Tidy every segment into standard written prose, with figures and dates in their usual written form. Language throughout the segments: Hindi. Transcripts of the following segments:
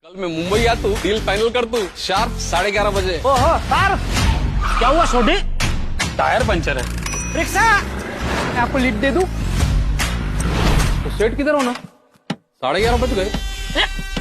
कल मैं मुंबई आ तू डील फाइनल कर तू शार्प 11:30 बजे। ओहो सर, क्या हुआ छोटे? टायर पंचर है। रिक्शा, मैं आपको लीड दे दूं? तो सेट किधर होना? 11:30 बज गए।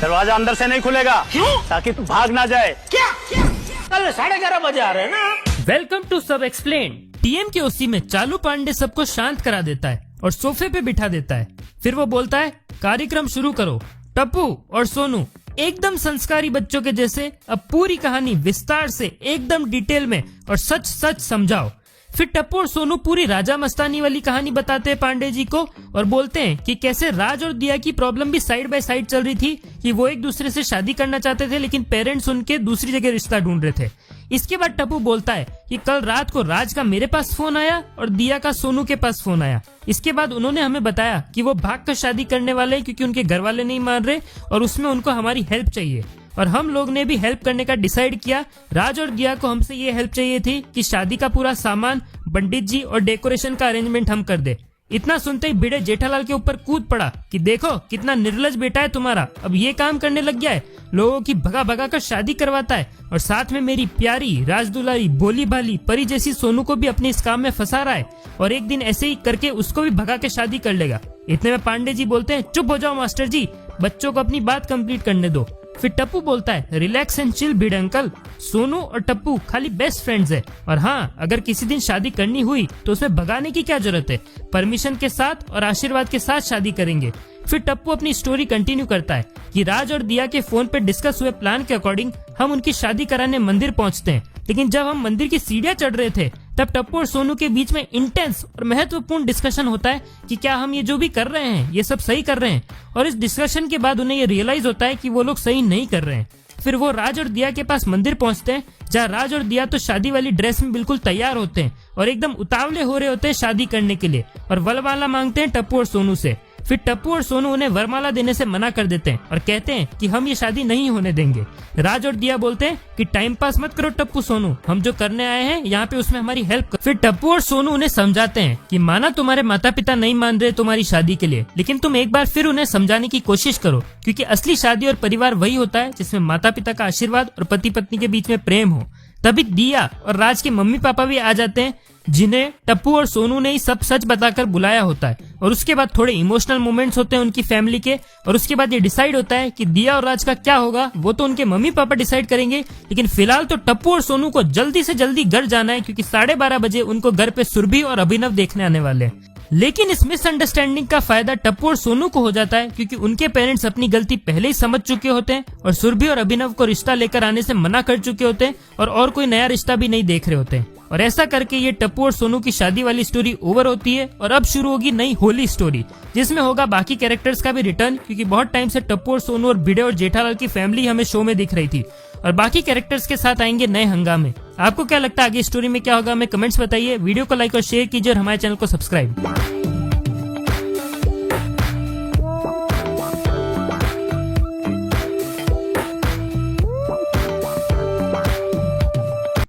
दरवाजा अंदर से नहीं खुलेगा। क्यों? ताकि तू भाग ना जाए। क्या कल 11:30 बजे आ रहे हैं ना। वेलकम टू सब एक्सप्लेन। टीएम के ओसी में चालू पांडे सबको शांत करा देता है और सोफे पे बिठा देता है। फिर वो बोलता है कार्यक्रम शुरू करो। टप्पू और सोनू एकदम संस्कारी बच्चों के जैसे अब पूरी कहानी विस्तार से एकदम डिटेल में और सच सच समझाओ। फिर टप्पू और सोनू पूरी राजा मस्तानी वाली कहानी बताते हैं पांडे जी को और बोलते हैं कि कैसे राज और दिया की प्रॉब्लम भी साइड बाय साइड चल रही थी कि वो एक दूसरे से शादी करना चाहते थे लेकिन पेरेंट्स उनके दूसरी जगह रिश्ता ढूंढ रहे थे। इसके बाद टप्पू बोलता है कि कल रात को राज का मेरे पास फोन आया और दिया का सोनू के पास फोन आया। इसके बाद उन्होंने हमें बताया कि वो भाग कर शादी करने वाले हैं क्योंकि उनके घर वाले नहीं मान रहे और उसमें उनको हमारी हेल्प चाहिए और हम लोग ने भी हेल्प करने का डिसाइड किया। राज और दिया को हमसे ये हेल्प चाहिए थी कि शादी का पूरा सामान, पंडित जी और डेकोरेशन का अरेंजमेंट हम कर दे। इतना सुनते ही भिड़े जेठालाल के ऊपर कूद पड़ा कि देखो कितना निर्लज बेटा है तुम्हारा, अब ये काम करने लग गया है, लोगों की भगा भगा कर शादी करवाता है और साथ में मेरी प्यारी राजदुलारी भोली भाली परी जैसी सोनू को भी अपने इस काम में फंसा रहा है और एक दिन ऐसे ही करके उसको भी भगा के शादी कर लेगा। इतने में पांडे जी बोलते हैं चुप हो जाओ मास्टर जी, बच्चों को अपनी बात कंप्लीट करने दो। फिर टप्पू बोलता है रिलैक्स एंड चिल भिड़ अंकल, सोनू और टप्पू खाली बेस्ट फ्रेंड्स है और हाँ अगर किसी दिन शादी करनी हुई तो उसमें भगाने की क्या जरूरत है, परमिशन के साथ और आशीर्वाद के साथ शादी करेंगे। फिर टप्पू अपनी स्टोरी कंटिन्यू करता है कि राज और दिया के फोन पे डिस्कस हुए प्लान के अकॉर्डिंग हम उनकी शादी कराने मंदिर पहुंचते हैं, लेकिन जब हम मंदिर की सीढ़ियां चढ़ रहे थे तब टप्पू और सोनू के बीच में इंटेंस और महत्वपूर्ण डिस्कशन होता है कि क्या हम ये जो भी कर रहे हैं ये सब सही कर रहे हैं और इस डिस्कशन के बाद उन्हें ये रियलाइज होता है कि वो लोग सही नहीं कर रहे हैं। फिर वो राज और दिया के पास मंदिर पहुंचते हैं जहाँ राज और दिया तो शादी वाली ड्रेस में बिल्कुल तैयार होते हैं और एकदम उतावले हो रहे होते हैं शादी करने के लिए और वरमाला मांगते हैं टप्पू और सोनू से। फिर टप्पू और सोनू उन्हें वरमाला देने से मना कर देते हैं और कहते हैं कि हम ये शादी नहीं होने देंगे। राज और दिया बोलते हैं कि टाइम पास मत करो टप्पू सोनू, हम जो करने आए हैं यहाँ पे उसमें हमारी हेल्प करो। फिर टप्पू और सोनू उन्हें समझाते हैं कि माना तुम्हारे माता पिता नहीं मान रहे तुम्हारी शादी के लिए, लेकिन तुम एक बार फिर उन्हें समझाने की कोशिश करो क्योंकि असली शादी और परिवार वही होता है जिसमें माता पिता का आशीर्वाद और पति पत्नी के बीच में प्रेम हो। तभी दिया और राज के मम्मी पापा भी आ जाते हैं जिन्हें टप्पू और सोनू ने ही सब सच बताकर बुलाया होता है और उसके बाद थोड़े इमोशनल मोमेंट्स होते हैं उनकी फैमिली के और उसके बाद ये डिसाइड होता है कि दिया और राज का क्या होगा वो तो उनके मम्मी पापा डिसाइड करेंगे, लेकिन फिलहाल तो टप्पू और सोनू को जल्दी से जल्दी घर जाना है क्योंकि 12:30 बजे उनको घर पे सुरभि और अभिनव देखने आने वाले हैं। लेकिन इस मिसअंडरस्टैंडिंग का फायदा टप्पू और सोनू को हो जाता है क्योंकि उनके पेरेंट्स अपनी गलती पहले ही समझ चुके होते हैं और सुरभि और अभिनव को रिश्ता लेकर आने से मना कर चुके होते हैं और कोई नया रिश्ता भी नहीं देख रहे होते हैं और ऐसा करके ये टप्पू और सोनू की शादी वाली स्टोरी ओवर होती है और अब शुरू होगी नई होली स्टोरी जिसमें होगा बाकी कैरेक्टर्स का भी रिटर्न क्योंकि बहुत टाइम से टप्पू और सोनू और भिड़े और जेठालाल की फैमिली हमें शो में दिख रही थी और बाकी कैरेक्टर्स के साथ आएंगे नए हंगामे। आपको क्या लगता है आगे स्टोरी में क्या होगा, हमें कमेंट्स बताइए, वीडियो को लाइक और शेयर कीजिए और हमारे चैनल को सब्सक्राइब।